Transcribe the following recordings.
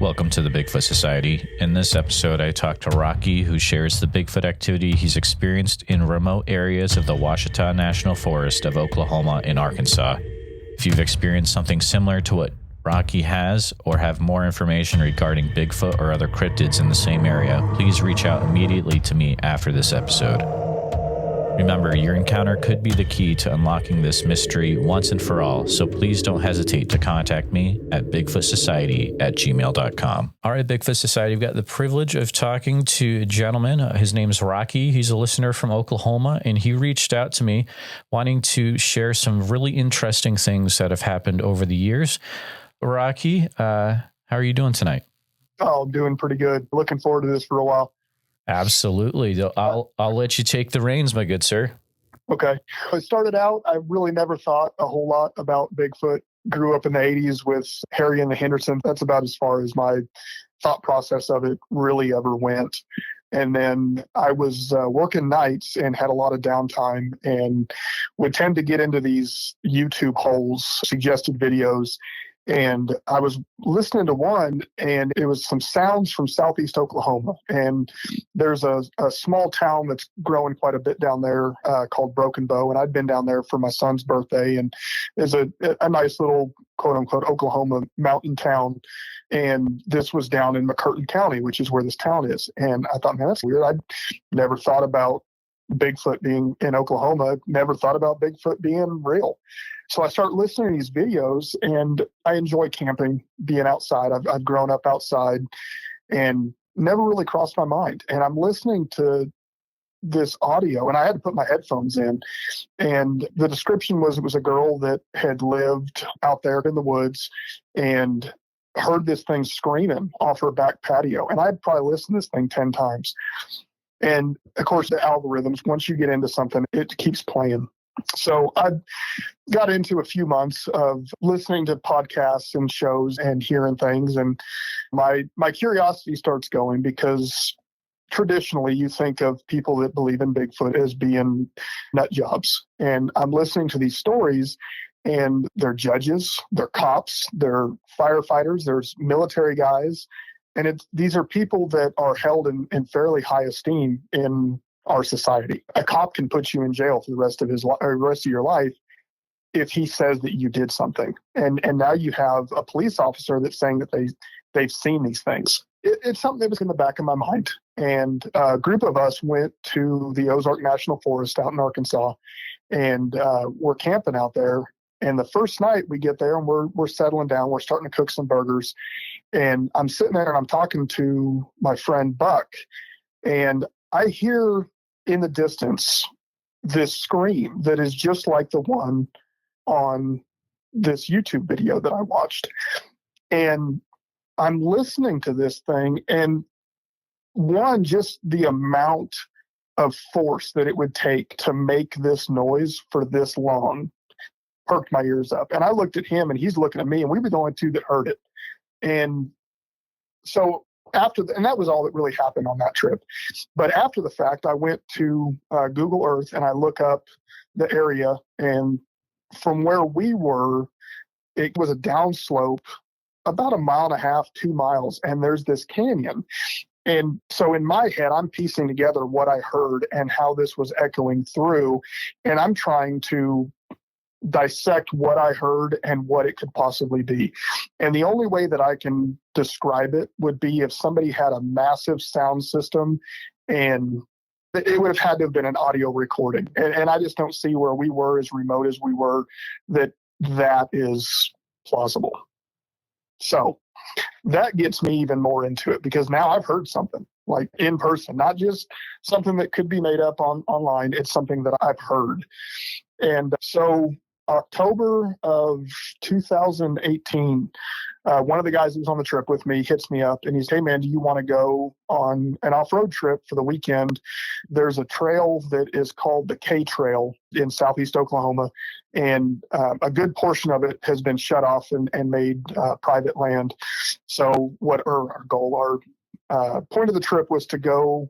Welcome to the Bigfoot Society. In this episode, I talk to Rocky, who shares the Bigfoot activity he's experienced in remote areas of the Ouachita National Forest of Oklahoma and Arkansas. If you've experienced something similar to what Rocky has, or have more information regarding Bigfoot or other cryptids in the same area, please reach out immediately to me after this episode. Remember, your encounter could be the key to unlocking this mystery once and for all, so please don't hesitate to contact me at bigfootsociety@gmail.com. All right, Bigfoot Society, we've got the privilege of talking to a gentleman. His name's Rocky. He's a listener from Oklahoma, and he reached out to me wanting to share some really interesting things that have happened over the years. Rocky, how are you doing tonight? Oh, I'm doing pretty good. Looking forward to this for a while. Absolutely. I'll let you take the reins, my good sir. Okay. I started out, I really never thought a whole lot about Bigfoot. Grew up in the 80s with Harry and the Hendersons. That's about as far as my thought process of it really ever went. And then I was working nights and had a lot of downtime and would tend to get into these YouTube holes, suggested videos. And I was listening to one, and it was some sounds from southeast Oklahoma. And there's a small town that's growing quite a bit down there called Broken Bow. And I'd been down there for my son's birthday, and there's a nice little quote unquote Oklahoma mountain town. And this was down in McCurtain County, which is where this town is. And I thought, man, that's weird. I'd never thought about Bigfoot being in Oklahoma, never thought about Bigfoot being real. So I started listening to these videos, and I enjoy camping, being outside. I've grown up outside and never really crossed my mind. And I'm listening to this audio, and I had to put my headphones in. And the description was it was a girl that had lived out there in the woods and heard this thing screaming off her back patio. And I'd probably listened to this thing 10 times. And of course, the algorithms, once you get into something, it keeps playing. So I got into a few months of listening to podcasts and shows and hearing things. And my curiosity starts going, because traditionally you think of people that believe in Bigfoot as being nut jobs. And I'm listening to these stories, and they're judges, they're cops, they're firefighters, there's military guys. And these are people that are held in fairly high esteem in our society. A cop can put you in jail for the rest of your life if he says that you did something. And now you have a police officer that's saying that they've seen these things. It's something that was in the back of my mind. And a group of us went to the Ozark National Forest out in Arkansas, and we're camping out there. And the first night we get there, and we're settling down, we're starting to cook some burgers. And I'm sitting there and I'm talking to my friend Buck, and I hear in the distance this scream that is just like the one on this YouTube video that I watched. And I'm listening to this thing, and one, just the amount of force that it would take to make this noise for this long perked my ears up. And I looked at him, and he's looking at me, and we were the only two that heard it. And so and that was all that really happened on that trip. But after the fact, I went to Google Earth, and I look up the area, and from where we were, it was a downslope about 1.5 miles, 2 miles, and there's this canyon. And so in my head, I'm piecing together what I heard and how this was echoing through, and I'm trying to dissect what I heard and what it could possibly be. And the only way that I can describe it would be if somebody had a massive sound system, and it would have had to have been an audio recording. And I just don't see where we were, as remote as we were, that is plausible. So that gets me even more into it, because now I've heard something like in person, not just something that could be made up online. It's something that I've heard. And so October of 2018, one of the guys who was on the trip with me hits me up, and he's, "Hey man, do you want to go on an off-road trip for the weekend? There's a trail that is called the K Trail in southeast Oklahoma, and a good portion of it has been shut off and made private land." So our point of the trip was to go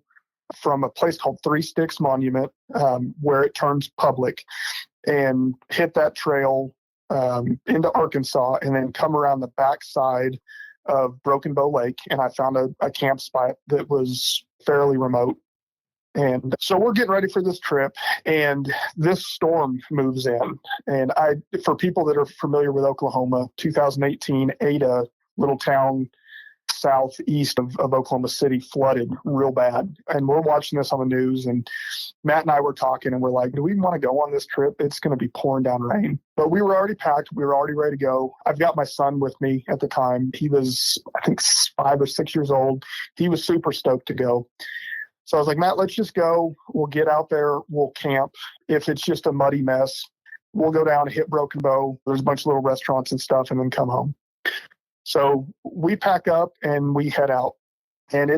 from a place called Three Sticks Monument, where it turns public, and hit that trail into Arkansas, and then come around the backside of Broken Bow Lake, and I found a camp spot that was fairly remote. And so we're getting ready for this trip, and this storm moves in. And for people that are familiar with Oklahoma, 2018, Ada, little town southeast of Oklahoma City, flooded real bad. And we're watching this on the news, and Matt and I were talking, and we're like, do we want to go on this trip? It's going to be pouring down rain. But we were already packed. We were already ready to go. I've got my son with me at the time. He was, I think, 5 or 6 years old. He was super stoked to go. So I was like, Matt, let's just go. We'll get out there. We'll camp. If it's just a muddy mess, we'll go down and hit Broken Bow. There's a bunch of little restaurants and stuff, and then come home. So we pack up and we head out. And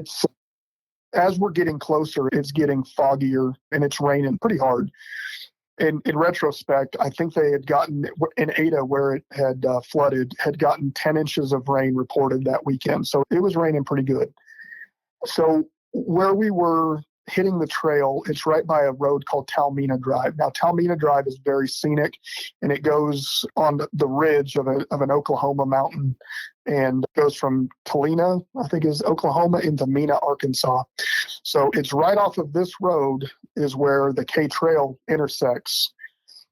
as we're getting closer, it's getting foggier and it's raining pretty hard. And in retrospect, I think they had gotten, in Ada, where it had flooded, had gotten 10 inches of rain reported that weekend. So it was raining pretty good. So where we were hitting the trail, it's right by a road called Talmina Drive. Now, Talmina Drive is very scenic, and it goes on the ridge of an Oklahoma mountain, and goes from Talina, I think is Oklahoma, into Mena, Arkansas. So it's right off of this road is where the K Trail intersects.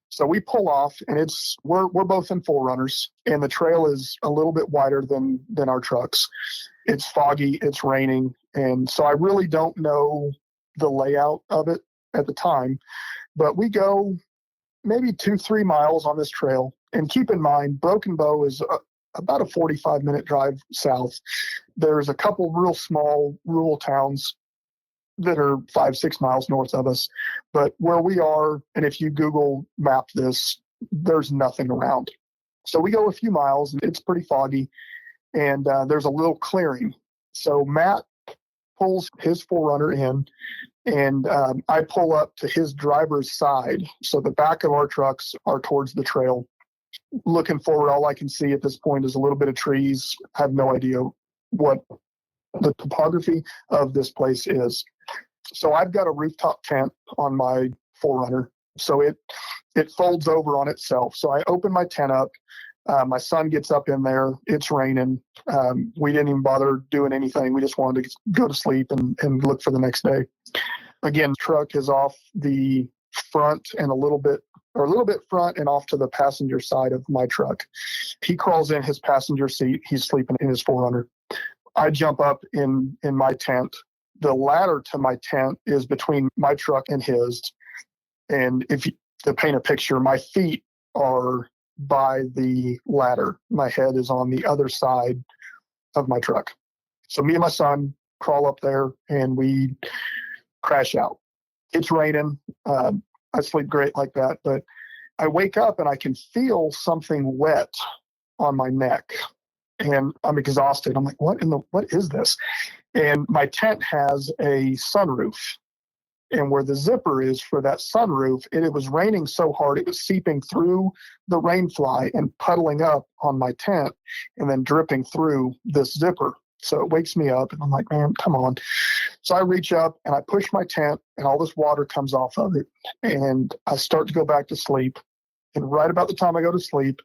So we pull off, and we're both in 4Runners, and the trail is a little bit wider than our trucks. It's foggy, it's raining, and so I really don't know the layout of it at the time. But we go maybe 2-3 miles on this trail, and keep in mind, Broken Bow is about a 45-minute drive south. There's a couple real small rural towns that are 5-6 miles north of us. But where we are, and if you Google map this, there's nothing around. So we go a few miles, and it's pretty foggy, and there's a little clearing. So Matt pulls his 4Runner in, and I pull up to his driver's side. So the back of our trucks are towards the trail. Looking forward, all I can see at this point is a little bit of trees. I have no idea what the topography of this place is. So I've got a rooftop tent on my 4Runner. So it folds over on itself. So I open my tent up. My son gets up in there. It's raining. We didn't even bother doing anything. We just wanted to go to sleep and look for the next day. Again, the truck is off the front and a little bit front and off to the passenger side of my truck. He crawls in his passenger seat. He's sleeping in his 4Runner. I jump up in my tent. The ladder to my tent is between my truck and his. And to paint a picture, my feet are by the ladder. My head is on the other side of my truck. So me and my son crawl up there, and we crash out. It's raining. I sleep great like that, but I wake up and I can feel something wet on my neck, and I'm exhausted. I'm like, what is this? And my tent has a sunroof, and where the zipper is for that sunroof, it was raining so hard it was seeping through the rainfly and puddling up on my tent and then dripping through this zipper. So it wakes me up, and I'm like, man, come on. So I reach up and I push my tent, and all this water comes off of it, and I start to go back to sleep. And right about the time I go to sleep,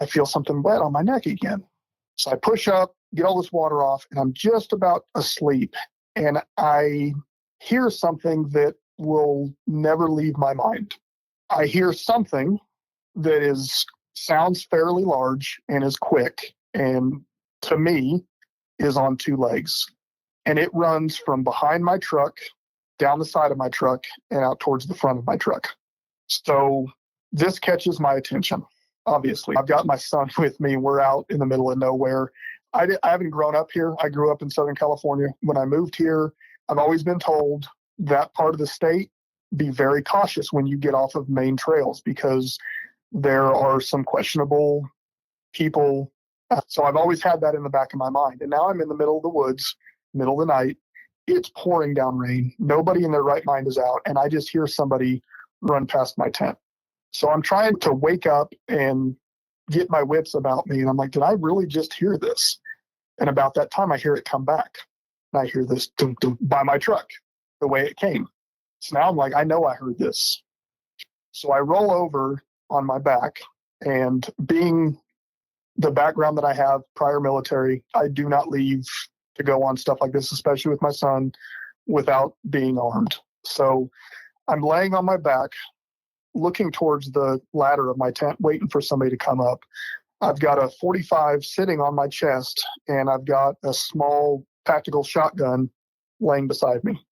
I feel something wet on my neck again. So I push up, get all this water off, and I'm just about asleep. And I hear something that will never leave my mind. I hear something that sounds fairly large and is quick, and to me is on 2 legs. And it runs from behind my truck, down the side of my truck, and out towards the front of my truck. So this catches my attention. Obviously, I've got my son with me. We're out in the middle of nowhere. I haven't grown up here. I grew up in Southern California. When I moved here, I've always been told that part of the state, be very cautious when you get off of main trails, because there are some questionable people. So I've always had that in the back of my mind. And now I'm in the middle of the woods, middle of the night. It's pouring down rain. Nobody in their right mind is out. And I just hear somebody run past my tent. So I'm trying to wake up and get my wits about me. And I'm like, did I really just hear this? And about that time, I hear it come back. And I hear this dum, dum, by my truck, the way it came. So now I'm like, I know I heard this. So I roll over on my back, and being the background that I have, prior military, I do not leave to go on stuff like this, especially with my son, without being armed. So I'm laying on my back, looking towards the ladder of my tent, waiting for somebody to come up. I've got a 45 sitting on my chest, and I've got a small tactical shotgun laying beside me.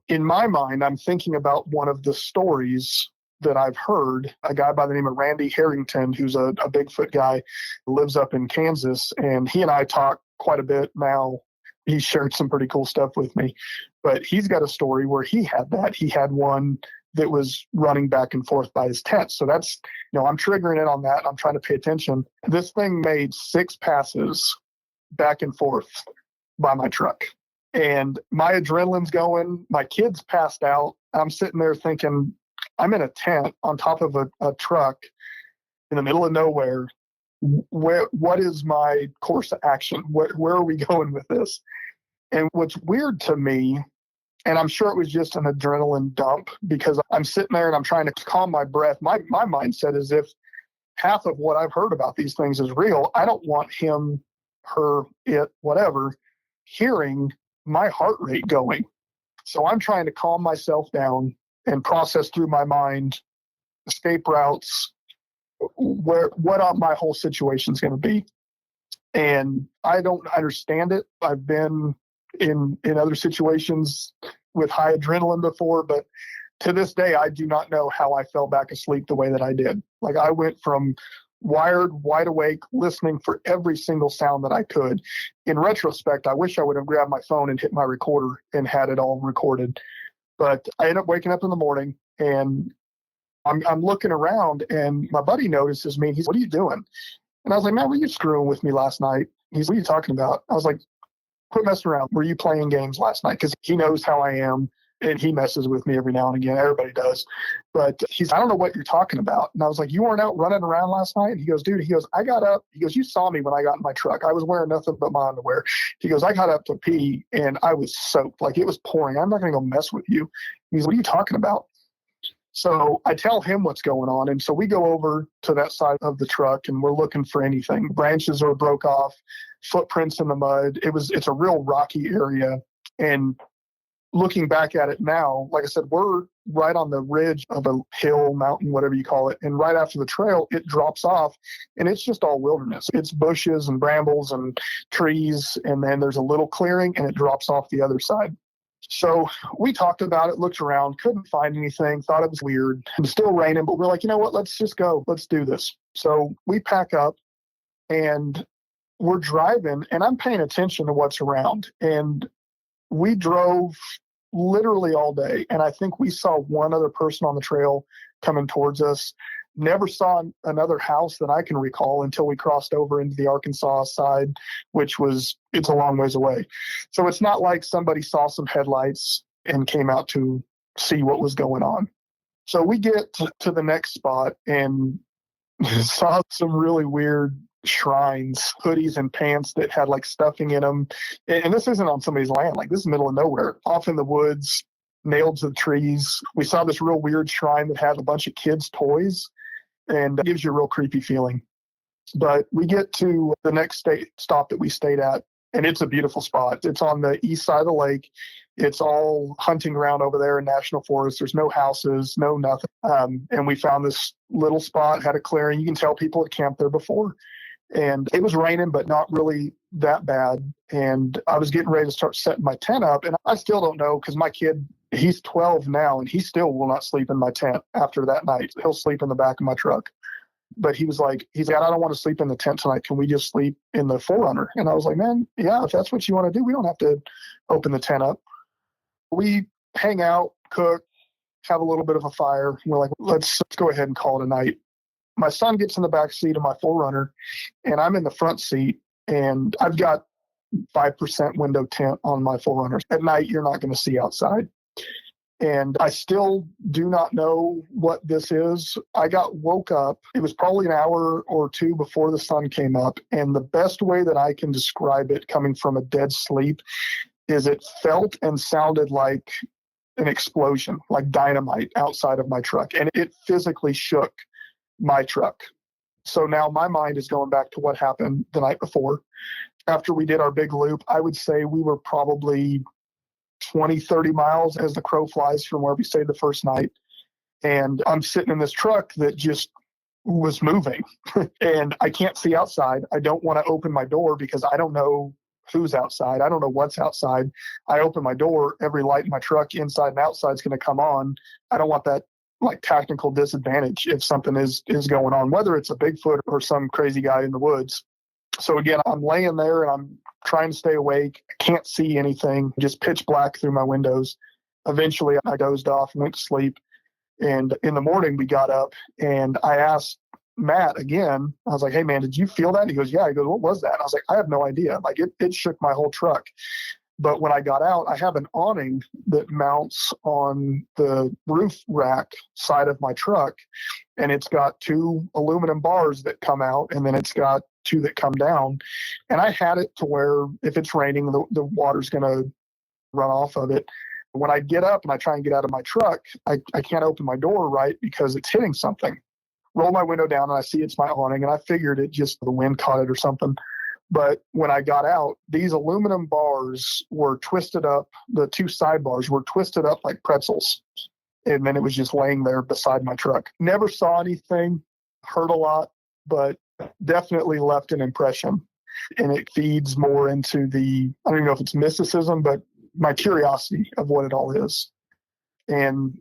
In my mind, I'm thinking about one of the stories that I've heard. A guy by the name of Randy Harrington, who's a Bigfoot guy, lives up in Kansas, and he and I talk quite a bit now. He shared some pretty cool stuff with me, but he's got a story where he had that. He had one that was running back and forth by his tent. So that's, I'm triggering it on that. I'm trying to pay attention. This thing made 6 passes back and forth by my truck. And my adrenaline's going. My kid's passed out. I'm sitting there thinking, I'm in a tent on top of a truck in the middle of nowhere. What is my course of action? Where are we going with this? And what's weird to me, and I'm sure it was just an adrenaline dump, because I'm sitting there and I'm trying to calm my breath. My mindset is, if half of what I've heard about these things is real, I don't want him, her, it, whatever, hearing my heart rate going. So I'm trying to calm myself down and process through my mind escape routes, what my whole situation is going to be. And I don't understand it. I've been in other situations with high adrenaline before, but to this day, I do not know how I fell back asleep the way that I did. Like, I went from wired, wide awake, listening for every single sound that I could. In retrospect, I wish I would have grabbed my phone and hit my recorder and had it all recorded. But I ended up waking up in the morning, and I'm looking around, and my buddy notices me. He's, "What are you doing?" And I was like, "Man, were you screwing with me last night?" He's, "What are you talking about?" I was like, "Quit messing around. Were you playing games last night?" Because he knows how I am, and he messes with me every now and again. Everybody does. But he's, "I don't know what you're talking about." And I was like, "You weren't out running around last night?" And he goes, "Dude," he goes, "I got up." He goes, "You saw me when I got in my truck. I was wearing nothing but my underwear." He goes, "I got up to pee, and I was soaked. Like, it was pouring. I'm not going to go mess with you." He's, "What are you talking about?" So I tell him what's going on. And so we go over to that side of the truck, and we're looking for anything. Branches are broke off, footprints in the mud. It's a real rocky area. And looking back at it now, like I said, we're right on the ridge of a hill, mountain, whatever you call it. And right after the trail, it drops off, and it's just all wilderness. It's bushes and brambles and trees. And then there's a little clearing, and it drops off the other side. So we talked about it, looked around, couldn't find anything, thought it was weird. It was still raining, but we're like, you know what, let's just go. Let's do this. So we pack up, and we're driving, and I'm paying attention to what's around. And we drove literally all day, and I think we saw one other person on the trail coming towards us. Never saw another house that I can recall until we crossed over into the Arkansas side, it's a long ways away. So it's not like somebody saw some headlights and came out to see what was going on. So we get to the next spot and saw some really weird shrines, hoodies and pants that had like stuffing in them. And this isn't on somebody's land. Like, this is middle of nowhere, off in the woods, nailed to the trees. We saw this real weird shrine that had a bunch of kids' toys, and it gives you a real creepy feeling. But we get to the next stop that we stayed at, and it's a beautiful spot. It's on the east side of the lake. It's all hunting ground over there in National Forest. There's no houses, no nothing. And we found this little spot, had a clearing. You can tell people had camped there before. And it was raining, but not really that bad. And I was getting ready to start setting my tent up. And I still don't know, because my kid, he's 12 now, and he still will not sleep in my tent after that night. He'll sleep in the back of my truck. But he's like, "I don't want to sleep in the tent tonight. Can we just sleep in the 4Runner?" And I was like, "Man, yeah, if that's what you want to do, we don't have to open the tent up." We hang out, cook, have a little bit of a fire. We're like, let's go ahead and call it a night. My son gets in the back seat of my 4Runner, and I'm in the front seat, and I've got 5% window tint on my 4Runner. At night, you're not going to see outside. And I still do not know what this is. I woke up. It was probably an hour or two before the sun came up. And the best way that I can describe it, coming from a dead sleep, is it felt and sounded like an explosion, like dynamite outside of my truck. And it physically shook my truck. So now my mind is going back to what happened the night before. After we did our big loop, I would say we were probably 20, 30 miles as the crow flies from where we stayed the first night. And I'm sitting in this truck that just was moving and I can't see outside. I don't want to open my door because I don't know who's outside. I don't know what's outside. I open my door, every light in my truck inside and outside is going to come on. I don't want that like technical disadvantage if something is going on, whether it's a Bigfoot or some crazy guy in the woods. So again, I'm laying there and I'm trying to stay awake. I can't see anything, just pitch black through my windows. Eventually I dozed off and went to sleep. And in the morning we got up and I asked Matt again, I was like, hey man, did you feel that? He goes, yeah. He goes, what was that? I was like, I have no idea. Like it shook my whole truck. But when I got out, I have an awning that mounts on the roof rack side of my truck. And it's got 2 aluminum bars that come out, and then it's got 2 that come down. And I had it to where if it's raining, the water's going to run off of it. When I get up and I try and get out of my truck, I can't open my door right because it's hitting something. Roll my window down and I see it's my awning, and I figured it just the wind caught it or something. But when I got out, these aluminum bars were twisted up. The 2 sidebars were twisted up like pretzels. And then it was just laying there beside my truck. Never saw anything, heard a lot, but definitely left an impression. And it feeds more into I don't even know if it's mysticism, but my curiosity of what it all is. And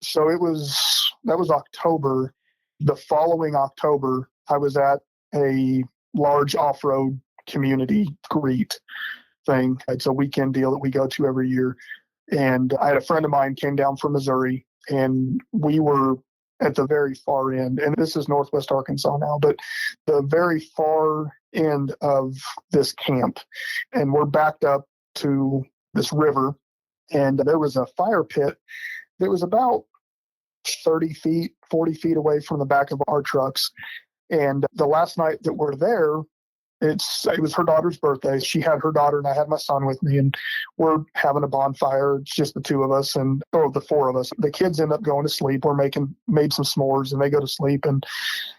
so that was October. The following October, I was at a large off-road community greet thing. It's a weekend deal that we go to every year. And I had a friend of mine came down from Missouri, and we were at the very far end. And this is Northwest Arkansas now, but the very far end of this camp. And we're backed up to this river. And there was a fire pit that was about 30 feet, 40 feet away from the back of our trucks. And the last night that we're there, it was her daughter's birthday. She had her daughter and I had my son with me, and we're having a bonfire. It's just the 2 of us the 4 of us. The kids end up going to sleep. We're made some s'mores and they go to sleep. And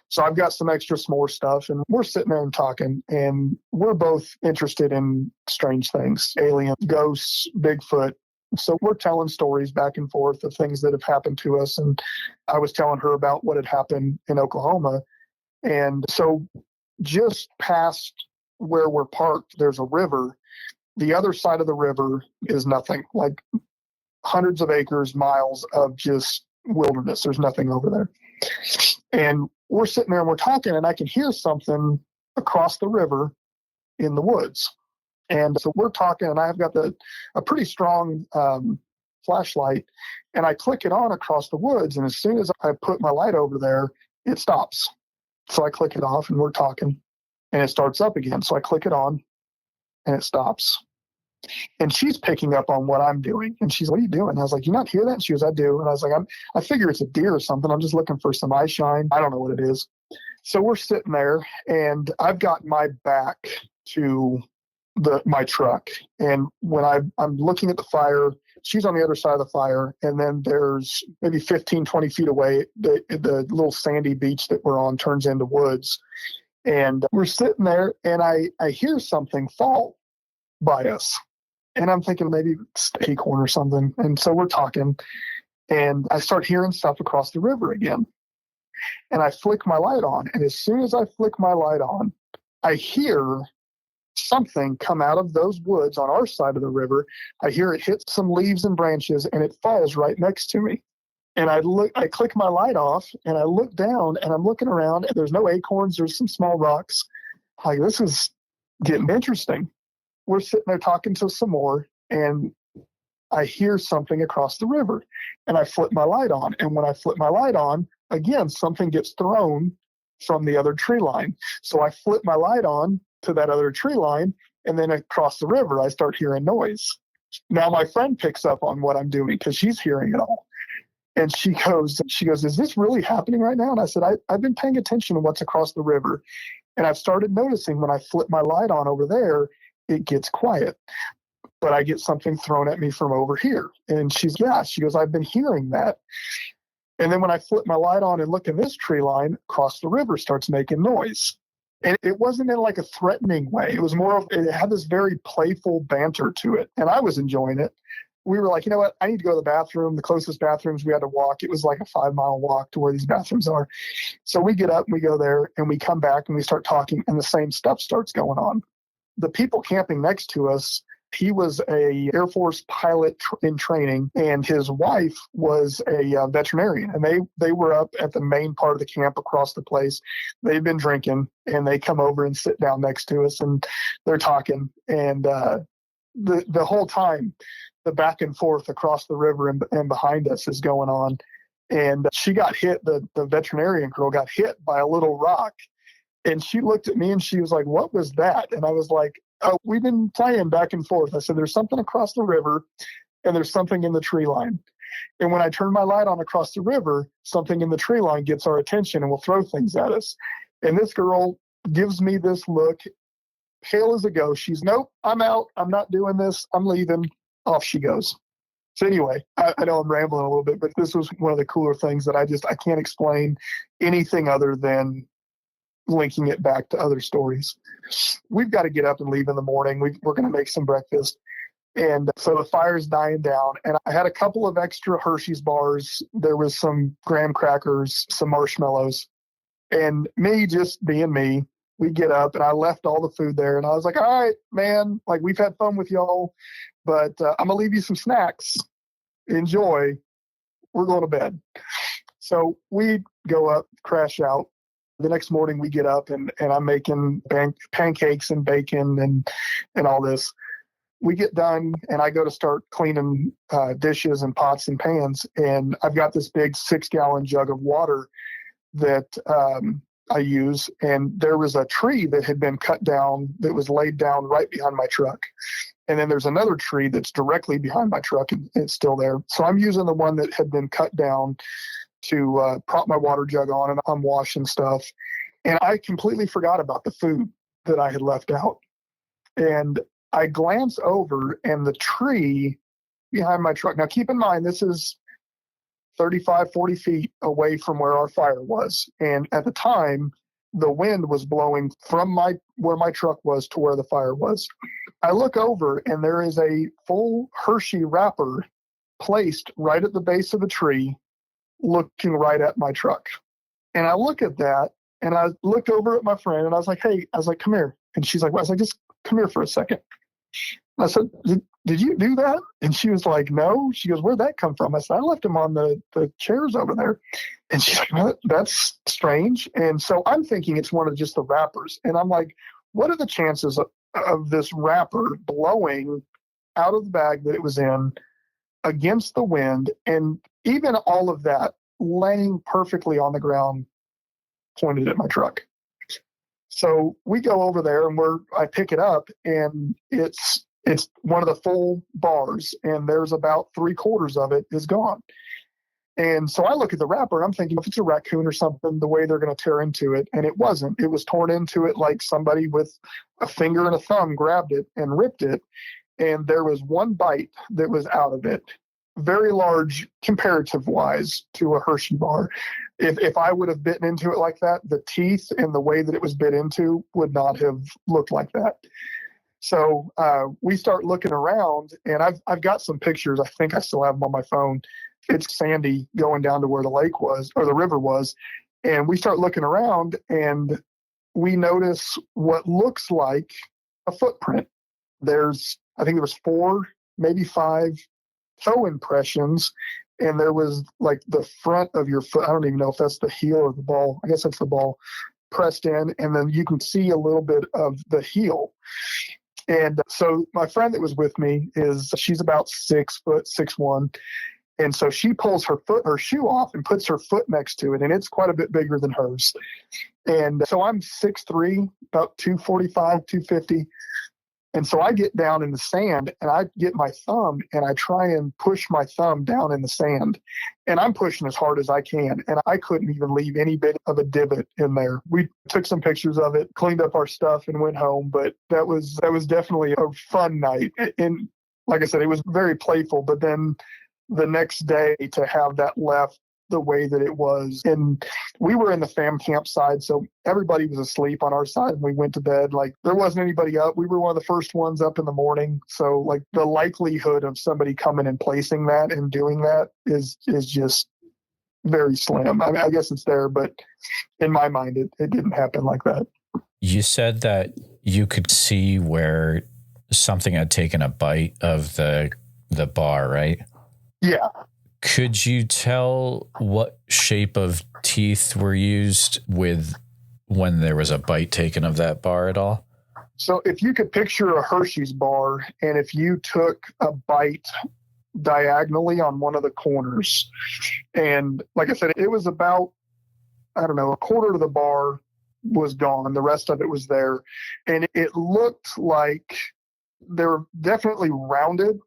so I've got some extra s'more stuff and we're sitting there and talking, and we're both interested in strange things, aliens, ghosts, Bigfoot. So we're telling stories back and forth of things that have happened to us. And I was telling her about what had happened in Oklahoma. And so just past where we're parked, there's a river. The other side of the river is nothing, like hundreds of acres, miles of just wilderness. There's nothing over there. And we're sitting there and we're talking, and I can hear something across the river in the woods. And so we're talking, and I've got a pretty strong flashlight, and I click it on across the woods. And as soon as I put my light over there, it stops. So I click it off and we're talking, and it starts up again. So I click it on and it stops. And she's picking up on what I'm doing. And she's, what are you doing? I was like, you not hear that? And she goes, I do. And I was like, I figure it's a deer or something. I'm just looking for some eye shine. I don't know what it is. So we're sitting there, and I've got my back to my truck. And when I'm looking at the fire, she's on the other side of the fire. And then there's maybe 15, 20 feet away, the little sandy beach that we're on turns into woods. And we're sitting there, and I hear something fall by us. And I'm thinking maybe it's an acorn or something. And so we're talking, and I start hearing stuff across the river again. And I flick my light on. And as soon as I flick my light on, I hear something come out of those woods on our side of the river. I hear it hit some leaves and branches, and it falls right next to me. And I click my light off, and I look down, and I'm looking around, and there's no acorns. There's some small rocks. Like, this is getting interesting. We're sitting there talking to some more, and I hear something across the river, and I flip my light on. And when I flip my light on, again, something gets thrown from the other tree line. So I flip my light on to that other tree line, and then across the river, I start hearing noise. Now my friend picks up on what I'm doing because she's hearing it all. And she goes, is this really happening right now? And I said, I've been paying attention to what's across the river. And I've started noticing when I flip my light on over there, it gets quiet. But I get something thrown at me from over here. And she goes, I've been hearing that. And then when I flip my light on and look in this tree line, across the river starts making noise. And it wasn't in like a threatening way. It was more of, it had this very playful banter to it. And I was enjoying it. We were like, you know what? I need to go to the bathroom. The closest bathrooms we had to walk. It was like a 5-mile walk to where these bathrooms are. So we get up, and we go there, and we come back and we start talking, and the same stuff starts going on. The people camping next to us, he was a Air Force pilot in training, and his wife was a veterinarian. And they were up at the main part of the camp across the place. They've been drinking, and they come over and sit down next to us, and they're talking. And the whole time, the back and forth across the river and behind us is going on. And she got hit, the veterinarian girl got hit by a little rock. And she looked at me and she was like, "What was that?" And I was like, "Oh, we've been playing back and forth." I said, "There's something across the river and there's something in the tree line. And when I turn my light on across the river, something in the tree line gets our attention and will throw things at us." And this girl gives me this look, pale as a ghost. She's, "Nope, I'm out. I'm not doing this. I'm leaving." Off she goes. So anyway, I know I'm rambling a little bit, but this was one of the cooler things that I can't explain anything other than linking it back to other stories. We've got to get up and leave in the morning. We're going to make some breakfast. And so the fire's dying down. And I had a couple of extra Hershey's bars. There was some graham crackers, some marshmallows. And me just being me, we get up, and I left all the food there. And I was like, "All right, man, like, we've had fun with y'all, but I'm going to leave you some snacks. Enjoy. We're going to bed." So we go up, crash out. The next morning we get up, and I'm making pancakes and bacon and all this. We get done, and I go to start cleaning dishes and pots and pans. And I've got this big 6-gallon jug of water that I use. And there was a tree that had been cut down that was laid down right behind my truck. And then there's another tree that's directly behind my truck, and it's still there. So I'm using the one that had been cut down to prop my water jug on, and I'm washing stuff. And I completely forgot about the food that I had left out. And I glance over, and the tree behind my truck. Now, keep in mind, this is 35, 40 feet away from where our fire was. And at the time, the wind was blowing from where my truck was to where the fire was. I look over, and there is a full Hershey wrapper placed right at the base of the tree, looking right at my truck. And I look at that, and I looked over at my friend, and I was like, "Hey," I was like, "Come here." And she's like, "What?" I was like, "Just come here for a second." I said, Did you do that?" And she was like, "No." She goes, "Where'd that come from?" I said, "I left them on the chairs over there." And she's like, "Well, that's strange." And so I'm thinking it's one of just the wrappers. And I'm like, what are the chances of this wrapper blowing out of the bag that it was in against the wind, and even all of that laying perfectly on the ground pointed at my truck? So we go over there, and I pick it up, and it's one of the full bars, and there's about 3/4 of it is gone. And so I look at the wrapper, and I'm thinking, if it's a raccoon or something, the way they're going to tear into it. And it wasn't. It was torn into it like somebody with a finger and a thumb grabbed it and ripped it. And there was one bite that was out of it, very large comparative-wise to a Hershey bar. If I would have bitten into it like that, the teeth and the way that it was bit into would not have looked like that. So we start looking around, and I've got some pictures. I think I still have them on my phone. It's sandy going down to where the lake was, or the river was. And we start looking around, and we notice what looks like a footprint. I think there was 4, maybe 5 toe impressions, and there was like the front of your foot. I don't even know if that's the heel or the ball. I guess that's the ball pressed in, and then you can see a little bit of the heel. And so my friend that was with me she's about 6 foot, 6'1". And so she pulls her shoe off and puts her foot next to it. And it's quite a bit bigger than hers. And so I'm 6'3", about 245, 250. And so I get down in the sand, and I get my thumb, and I try and push my thumb down in the sand. And I'm pushing as hard as I can. And I couldn't even leave any bit of a divot in there. We took some pictures of it, cleaned up our stuff, and went home. But that was definitely a fun night. And like I said, it was very playful. But then the next day, to have that left the way that it was. And we were in the fam campsite, so everybody was asleep on our side and we went to bed. Like there wasn't anybody up. We were one of the first ones up in the morning. So like the likelihood of somebody coming and placing that and doing that is just very slim. I mean, I guess it's there, but in my mind, it didn't happen like that. You said that you could see where something had taken a bite of the bar, right? Yeah. Could you tell what shape of teeth were used when there was a bite taken of that bar at all? So if you could picture a Hershey's bar, and if you took a bite diagonally on one of the corners, and like I said, it was about, I don't know, a quarter of the bar was gone. The rest of it was there. And it looked like they were definitely rounded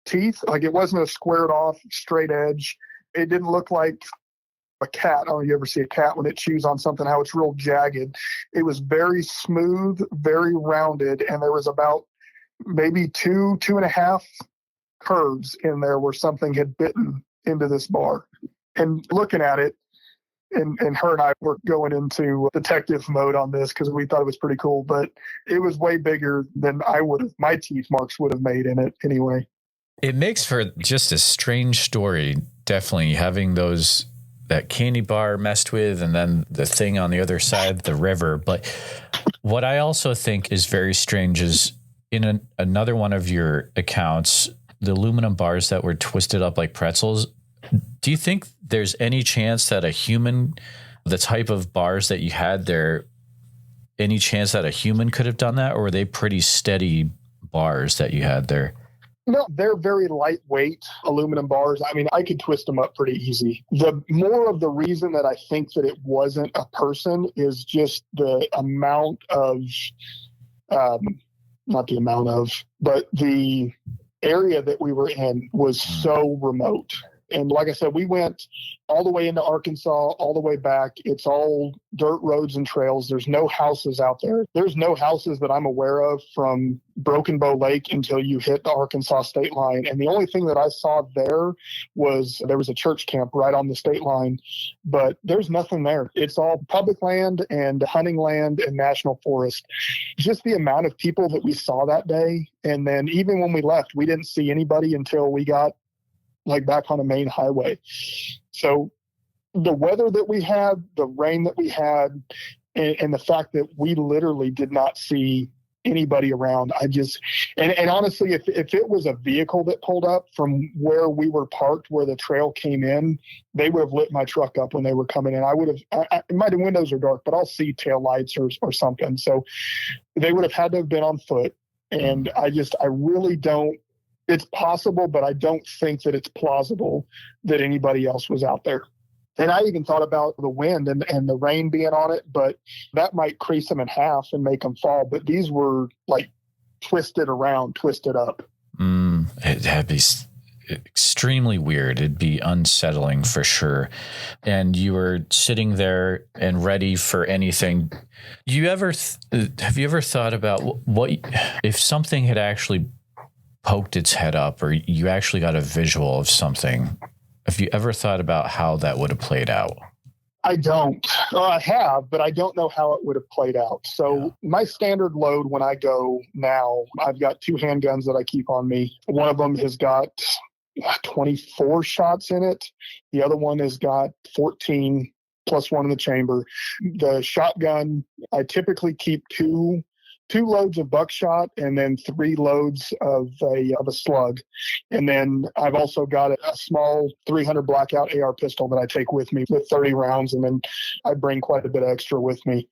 teeth. Like it wasn't a squared off straight edge. It didn't look like a cat. Oh, you ever see a cat when it chews on something, how it's real jagged? It was very smooth, very rounded. And there was about maybe two and a half curves in there where something had bitten into this bar. And looking at it, and her and I were going into detective mode on this because we thought it was pretty cool, but it was way bigger than my teeth marks would have made in it anyway. It makes for just a strange story, definitely having that candy bar messed with and then the thing on the other side of the river. But what I also think is very strange is in another one of your accounts, the aluminum bars that were twisted up like pretzels. Do you think there's any chance that the type of bars that you had there, any chance that a human could have done that, or were they pretty steady bars that you had there? No, they're very lightweight aluminum bars. I mean, I could twist them up pretty easy. The more of the reason that I think that it wasn't a person is just the amount of, not the amount of, but the area that we were in was so remote. And like I said, we went all the way into Arkansas, all the way back. It's all dirt roads and trails. There's no houses out there. There's no houses that I'm aware of from Broken Bow Lake until you hit the Arkansas state line. And the only thing that I saw there was a church camp right on the state line, but there's nothing there. It's all public land and hunting land and national forest. Just the amount of people that we saw that day. And then even when we left, we didn't see anybody until we got like back on a main highway. So the weather that we had, the rain that we had, and the fact that we literally did not see anybody around, and honestly, if it was a vehicle that pulled up from where we were parked, where the trail came in, they would have lit my truck up when they were coming in. My windows are dark, but I'll see tail lights or something. So they would have had to have been on foot. And I really don't. It's possible, but I don't think that it's plausible that anybody else was out there. And I even thought about the wind and the rain being on it, but that might crease them in half and make them fall. But these were like twisted around, twisted up. It'd be extremely weird. It'd be unsettling for sure. And you were sitting there and ready for anything. Have you ever thought about what if something had actually poked its head up, or you actually got a visual of something? Have you ever thought about how that would have played out? I don't. I have, but I don't know how it would have played out. So my standard load when I go now, I've got 2 handguns that I keep on me. One of them has got 24 shots in it. The other one has got 14 plus 1 in the chamber. The shotgun, I typically keep two loads of buckshot and then 3 loads of a slug. And then I've also got a small 300 blackout AR pistol that I take with me with 30 rounds. And then I bring quite a bit extra with me.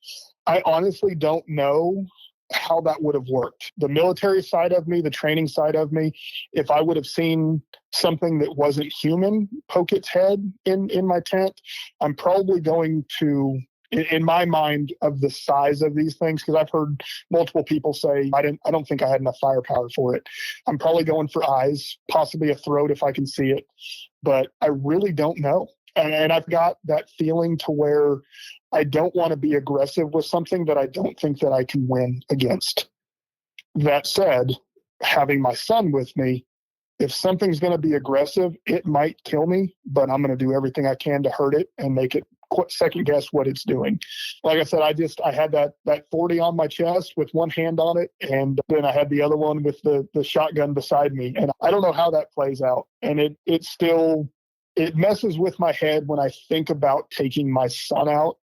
I honestly don't know how that would have worked. The military side of me, the training side of me, if I would have seen something that wasn't human poke its head in my tent, I'm probably going to, in my mind, of the size of these things, because I've heard multiple people say, I don't think I had enough firepower for it. I'm probably going for eyes, possibly a throat if I can see it, but I really don't know. And I've got that feeling to where I don't want to be aggressive with something that I don't think that I can win against. That said, having my son with me, if something's going to be aggressive, it might kill me, but I'm going to do everything I can to hurt it and make it second guess what it's doing. Like I said, I had that 40 on my chest with one hand on it, and then I had the other one with the shotgun beside me. And I don't know how that plays out. And it messes with my head when I think about taking my son out,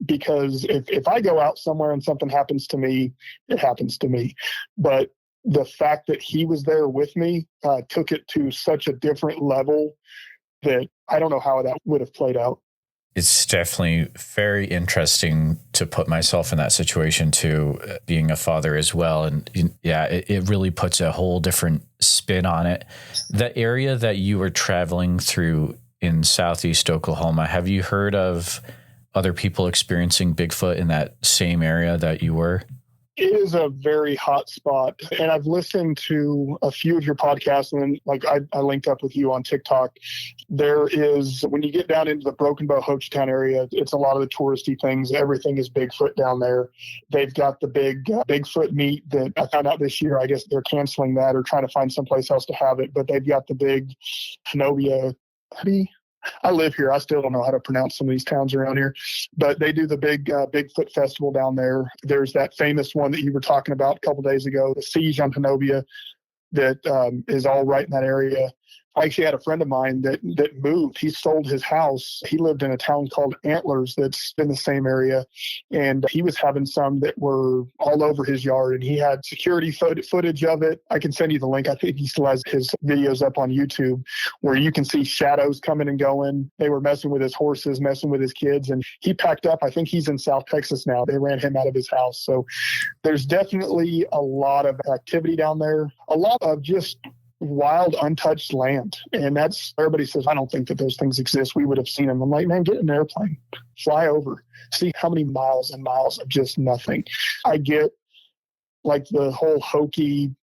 because if I go out somewhere and something happens to me, it happens to me. But the fact that he was there with me took it to such a different level that I don't know how that would have played out. It's definitely very interesting to put myself in that situation too, being a father as well. And yeah, it really puts a whole different spin on it. The area that you were traveling through in Southeast Oklahoma, have you heard of other people experiencing Bigfoot in that same area that you were? It is a very hot spot. And I've listened to a few of your podcasts, and then I linked up with you on TikTok. There is, when you get down into the Broken Bow Hochtown area, it's a lot of the touristy things. Everything is Bigfoot down there. They've got the big Bigfoot meet that I found out this year. I guess they're canceling that or trying to find someplace else to have it. But they've got the big Hanobia. I live here. I still don't know how to pronounce some of these towns around here, but they do the big Bigfoot festival down there. There's that famous one that you were talking about a couple days ago, the Siege on Hanobia, that is all right in that area. I actually had a friend of mine that moved. He sold his house. He lived in a town called Antlers that's in the same area, and he was having some that were all over his yard, and he had security footage of it. I can send you the link. I think he still has his videos up on YouTube where you can see shadows coming and going. They were messing with his horses, messing with his kids, and he packed up. I think he's in South Texas now. They ran him out of his house. So there's definitely a lot of activity down there, a lot of just wild, untouched land. And that's, everybody says, I don't think that those things exist. We would have seen them. I'm like, man, get in an airplane, fly over, see how many miles and miles of just nothing. I get like the whole hokey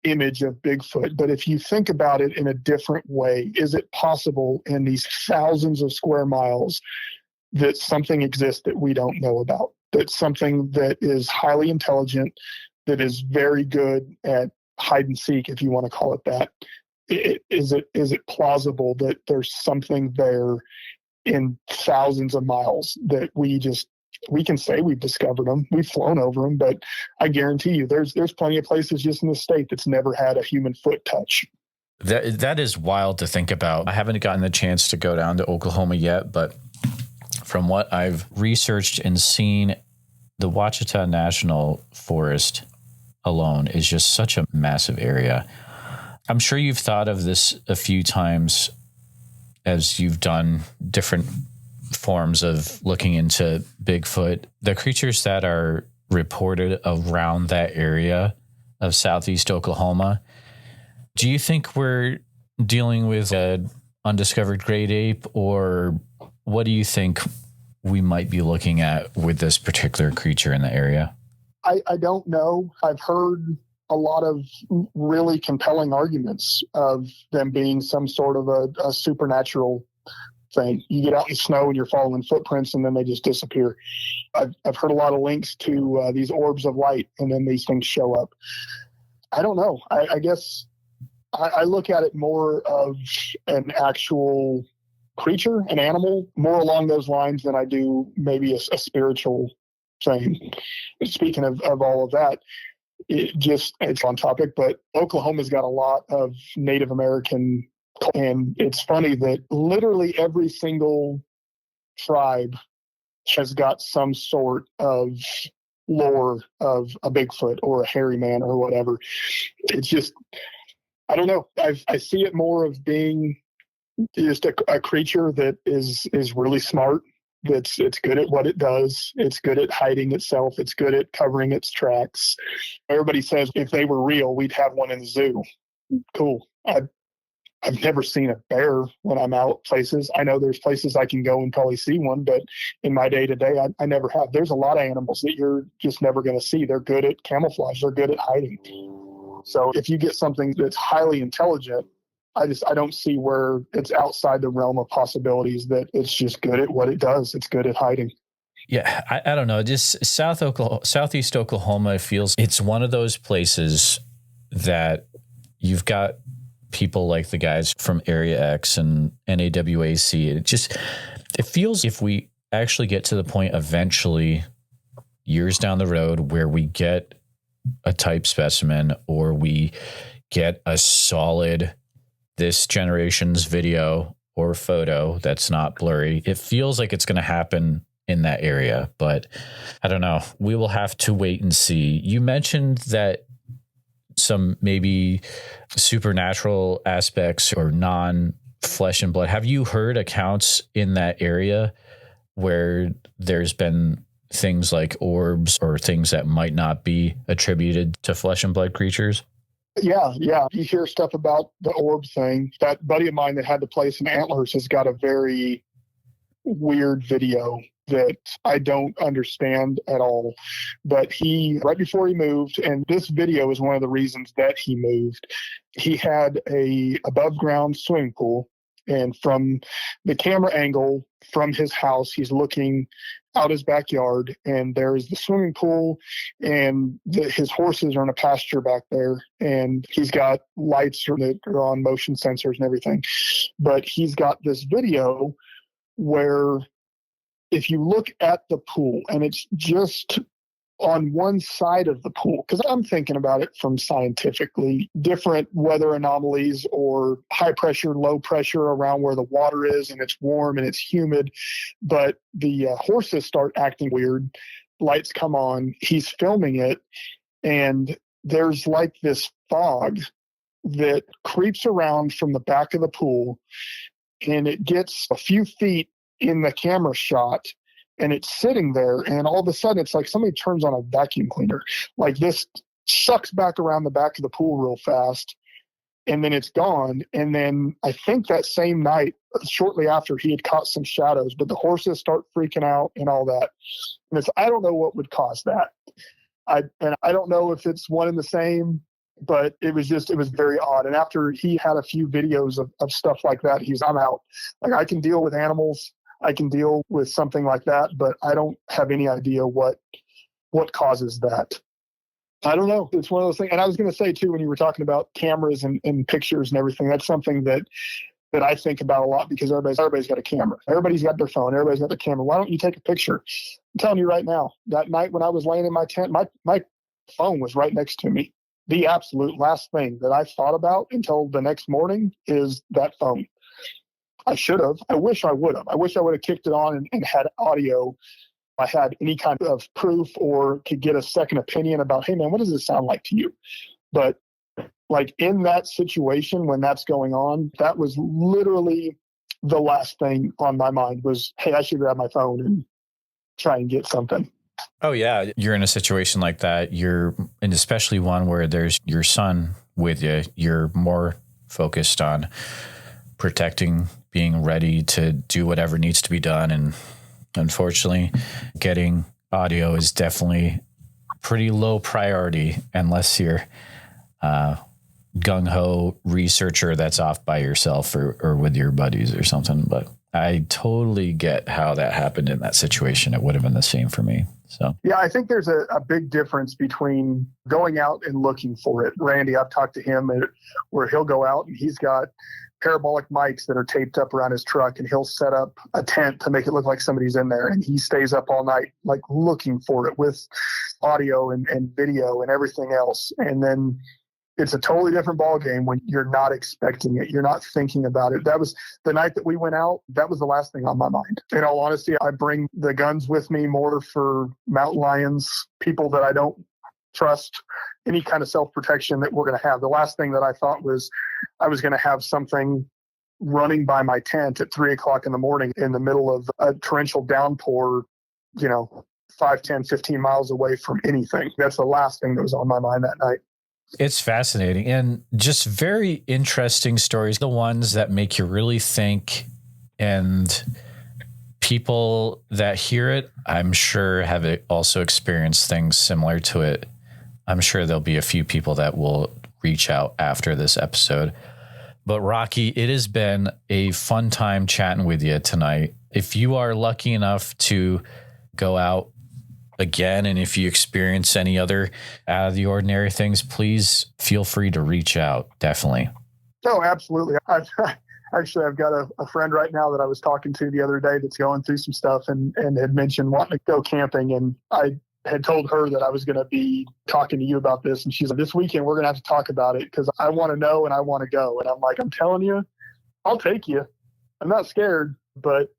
image of Bigfoot, but if you think about it in a different way, is it possible in these thousands of square miles that something exists that we don't know about? That's something that is highly intelligent, that is very good at hide and seek, if you want to call it that. Is it plausible that there's something there in thousands of miles that we can say we've discovered them, we've flown over them, but I guarantee you there's plenty of places just in the state that's never had a human foot touch. That is wild to think about. I haven't gotten the chance to go down to Oklahoma yet, but from what I've researched and seen, the Ouachita National Forest alone is just such a massive area. I'm sure you've thought of this a few times as you've done different forms of looking into Bigfoot. The creatures that are reported around that area of Southeast Oklahoma, do you think we're dealing with an undiscovered great ape, or what do you think we might be looking at with this particular creature in the area? I don't know. I've heard a lot of really compelling arguments of them being some sort of a supernatural thing. You get out in the snow and you're following footprints and then they just disappear. I've heard a lot of links to these orbs of light and then these things show up. I don't know. I guess I look at it more of an actual creature, an animal, more along those lines than I do maybe a spiritual thing. Speaking of all of that, it's on topic, but Oklahoma's got a lot of Native American, and it's funny that literally every single tribe has got some sort of lore of a Bigfoot or a hairy man or whatever. It's just, I don't know. I see it more of being just a creature that is really smart. It's good at what it does. It's good at hiding itself. It's good at covering its tracks. Everybody says if they were real, we'd have one in the zoo. Cool. I've never seen a bear when I'm out places. I know there's places I can go and probably see one, but in my day-to-day, I never have. There's a lot of animals that you're just never going to see. They're good at camouflage. They're good at hiding. So if you get something that's highly intelligent, I don't see where it's outside the realm of possibilities, that it's just good at what it does. It's good at hiding. Yeah, I don't know. Just Southeast Oklahoma feels it's one of those places that you've got people like the guys from Area X and NAWAC. It feels if we actually get to the point eventually, years down the road, where we get a type specimen or we get a solid this generation's video or photo that's not blurry, it feels like it's going to happen in that area. But I don't know. We will have to wait and see. You mentioned that some maybe supernatural aspects or non-flesh and blood. Have you heard accounts in that area where there's been things like orbs or things that might not be attributed to flesh and blood creatures? Yeah. You hear stuff about the orb thing. That buddy of mine that had the place in Antlers has got a very weird video that I don't understand at all. But right before he moved, and this video is one of the reasons that he moved, he had a above ground swimming pool. And from the camera angle from his house, he's looking out his backyard, and there's the swimming pool, and his horses are in a pasture back there, and he's got lights that are on motion sensors and everything. But he's got this video where if you look at the pool, and it's just on one side of the pool, because I'm thinking about it from scientifically different weather anomalies or high pressure, low pressure around where the water is, and it's warm and it's humid, but the horses start acting weird. Lights come on. He's filming it, and there's like this fog that creeps around from the back of the pool, and it gets a few feet in the camera shot, and it's sitting there, and all of a sudden it's like somebody turns on a vacuum cleaner. Like this sucks back around the back of the pool real fast, and then it's gone. And then I think that same night, shortly after, he had caught some shadows, but the horses start freaking out and all that. And I don't know what would cause that. I don't know if it's one and the same, but it was very odd. And after he had a few videos of stuff like that, I'm out. Like, I can deal with animals, I can deal with something like that, but I don't have any idea what causes that. I don't know. It's one of those things. And I was going to say too, when you were talking about cameras and pictures and everything, that's something that I think about a lot, because everybody's got a camera. Everybody's got their phone. Everybody's got their camera. Why don't you take a picture? I'm telling you right now, that night when I was laying in my tent, my phone was right next to me. The absolute last thing that I thought about until the next morning is that phone. I should have. I wish I would have. I wish I would have kicked it on and had audio. I had any kind of proof or could get a second opinion about, hey man, what does it sound like to you? But like in that situation, when that's going on, that was literally the last thing on my mind was, hey, I should grab my phone and try and get something. Oh yeah. You're in a situation like that. And especially one where there's your son with you, you're more focused on protecting, being ready to do whatever needs to be done. And unfortunately, getting audio is definitely pretty low priority unless you're gung-ho researcher that's off by yourself or with your buddies or something. But I totally get how that happened in that situation. It would have been the same for me. So yeah, I think there's a big difference between going out and looking for it. Randy, I've talked to him where he'll go out and he's got parabolic mics that are taped up around his truck, and he'll set up a tent to make it look like somebody's in there, and he stays up all night like looking for it with audio and video and everything else. And then it's a totally different ball game when you're not expecting it. You're not thinking about it. That was the night that we went out. That was the last thing on my mind. In all honesty, I bring the guns with me more for mountain lions, people that I don't trust, any kind of self-protection that we're going to have. The last thing that I thought was I was going to have something running by my tent at 3:00 in the morning in the middle of a torrential downpour, 5, 10, 15 miles away from anything. That's the last thing that was on my mind that night. It's fascinating and just very interesting stories. The ones that make you really think, and people that hear it, I'm sure have also experienced things similar to it. I'm sure there'll be a few people that will reach out after this episode. But Rocky, it has been a fun time chatting with you tonight. If you are lucky enough to go out again, and if you experience any other out of the ordinary things, please feel free to reach out. Definitely. Oh, absolutely. I've got a friend right now that I was talking to the other day that's going through some stuff and had mentioned wanting to go camping. And I had told her that I was going to be talking to you about this. And she's like, this weekend, we're going to have to talk about it because I want to know and I want to go. And I'm like, I'm telling you, I'll take you. I'm not scared, but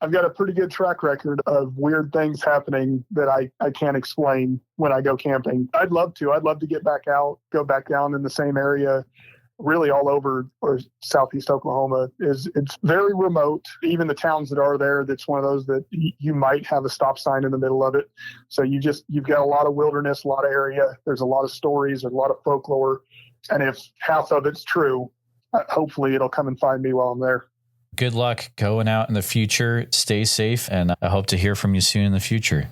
I've got a pretty good track record of weird things happening that I can't explain when I go camping. I'd love to. I'd love to get back out, go back down in the same area. Really all over or southeast Oklahoma it's very remote. Even the towns that are there, that's one of those that you might have a stop sign in the middle of it. So you've got a lot of wilderness, a lot of area. There's a lot of stories, there's a lot of folklore. And if half of it's true, hopefully it'll come and find me while I'm there. Good luck going out in the future. Stay safe. And I hope to hear from you soon in the future.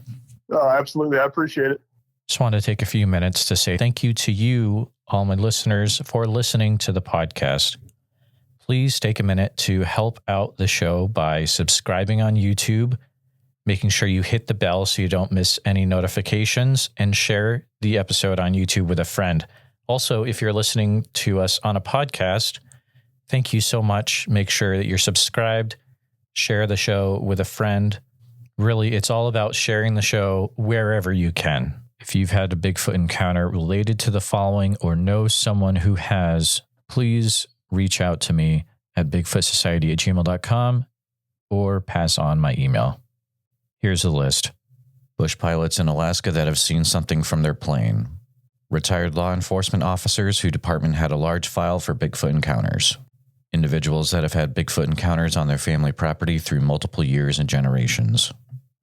Oh, absolutely. I appreciate it. Just want to take a few minutes to say thank you to you, all my listeners, for listening to the podcast. Please take a minute to help out the show by subscribing on YouTube, making sure you hit the bell so you don't miss any notifications, and share the episode on YouTube with a friend. Also, if you're listening to us on a podcast, thank you so much. Make sure that you're subscribed, share the show with a friend. Really, it's all about sharing the show wherever you can. If you've had a Bigfoot encounter related to the following or know someone who has, please reach out to me at bigfootsociety@gmail.com or pass on my email. Here's a list. Bush pilots in Alaska that have seen something from their plane. Retired law enforcement officers whose department had a large file for Bigfoot encounters. Individuals that have had Bigfoot encounters on their family property through multiple years and generations.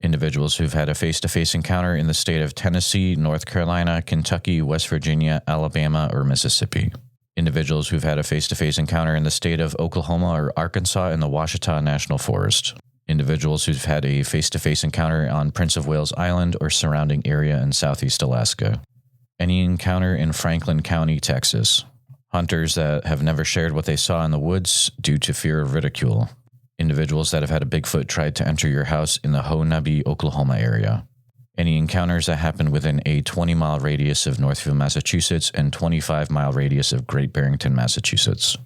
Individuals who've had a face-to-face encounter in the state of Tennessee, North Carolina, Kentucky, West Virginia, Alabama, or Mississippi. Individuals who've had a face-to-face encounter in the state of Oklahoma or Arkansas in the Ouachita National Forest. Individuals who've had a face-to-face encounter on Prince of Wales Island or surrounding area in southeast Alaska. Any encounter in Franklin County, Texas. Hunters that have never shared what they saw in the woods due to fear of ridicule. Individuals that have had a Bigfoot tried to enter your house in the Honobbe, Oklahoma area. Any encounters that happened within a 20-mile radius of Northfield, Massachusetts and 25-mile radius of Great Barrington, Massachusetts.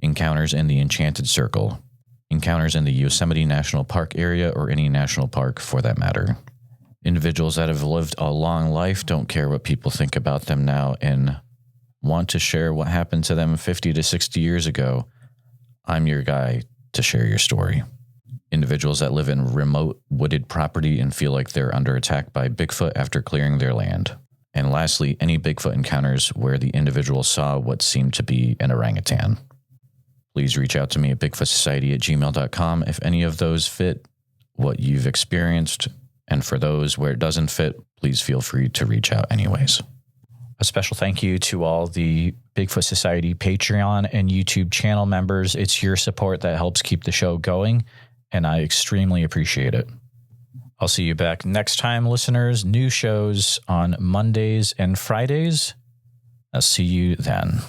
Encounters in the Enchanted Circle. Encounters in the Yosemite National Park area or any national park for that matter. Individuals that have lived a long life, don't care what people think about them now, and want to share what happened to them 50 to 60 years ago. I'm your guy to share your story. Individuals that live in remote wooded property and feel like they're under attack by Bigfoot after clearing their land. And lastly, any Bigfoot encounters where the individual saw what seemed to be an orangutan. Please reach out to me at bigfootsociety@gmail.com if any of those fit what you've experienced. And for those where it doesn't fit, please feel free to reach out anyways. A special thank you to all the Bigfoot Society Patreon and YouTube channel members. It's your support that helps keep the show going, and I extremely appreciate it. I'll see you back next time, listeners. New shows on Mondays and Fridays. I'll see you then.